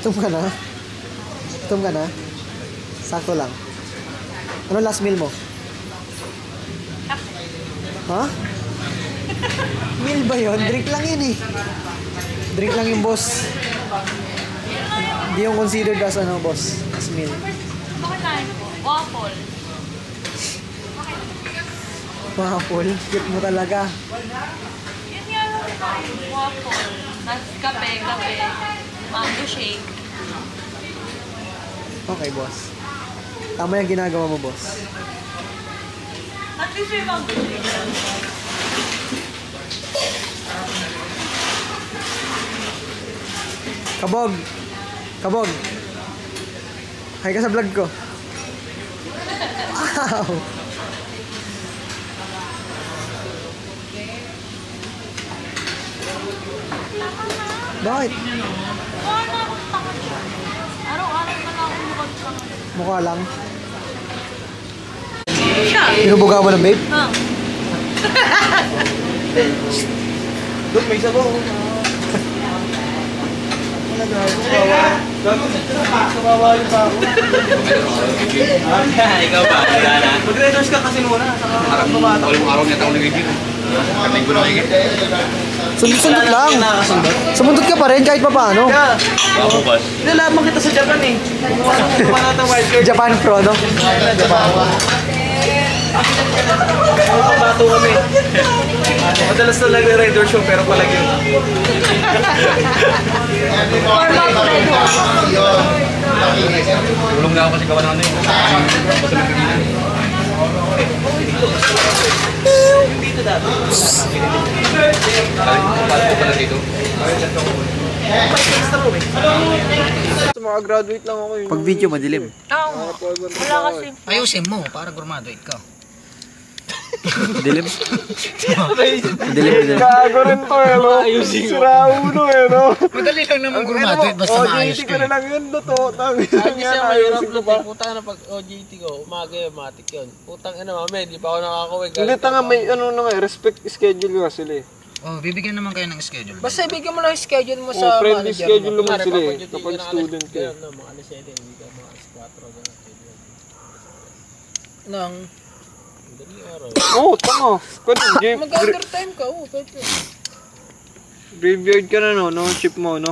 Gutom ka na? Gutom ka na? Sakto lang. Ano last meal mo? Ha? Meal ba yun? Drink lang yun eh. Drink lang yung boss. Hindi yung considered as ano boss. As meal. Waffle. Waffle? Cute mo talaga. Yun nga lang waffle. Tapos kape. Mango shake. Okay, boss. Tama yung ginagawa mo, boss. At least may mango shake. Kabog! Kabog! Hi ka sa vlog ko. Wow! Bakit? Araw-araw na lang ako mukha lang. Mukha lang. Pinubuga mo ng babe? Ha? Doon, may sabaw. Kawawa yung pa ako. Ikaw ba? Mag-research ka kasi muna. Walang araw niya taong nag-review. Kating ko na kayo. Sundot lang. Sumundot ka pa rin kahit pa paano. Ako boss. Nilalaman kita sa Japan eh. Kumuha natin wildcard. Japan Pro, no? Japan. Bato kami. Madalas na nagre-rider show pero palagi yun. Tulong na ako kasi gawa na ano yun. Dito dati. Palit ko pala dito. Makagraduate lang ako yun. Pag video madilim. Oo. Wala kasi. Ayusin mo para graduate ka. Dilim? Dilim. Gago rin to eh, no? Sira ulo eh, no? Madali lang naman graduate basta maayos OJT ka. ko na lang yun, no? Tangin Kasi ang mahirap na pa, putang na pag OJT ko, umaga yung matik yun. Putang ina mami, di pa ako nakakawin. Hindi tanga, may ano na nga, respect schedule nga sila eh. Oh, bibigyan naman kayo ng schedule. Basta ibigyan mo lang yung schedule mo sa friendly manager schedule mo. naman Kunwari, sila eh, pag-duty kapag ka ng student ka eh. mga alas 7, hindi ka mga alas 4 gano'n schedule. Nang Dali araw. Oo, tanga. Mag-overtime ka, pwede. Graveyard ka na no, no? Chip mo, no?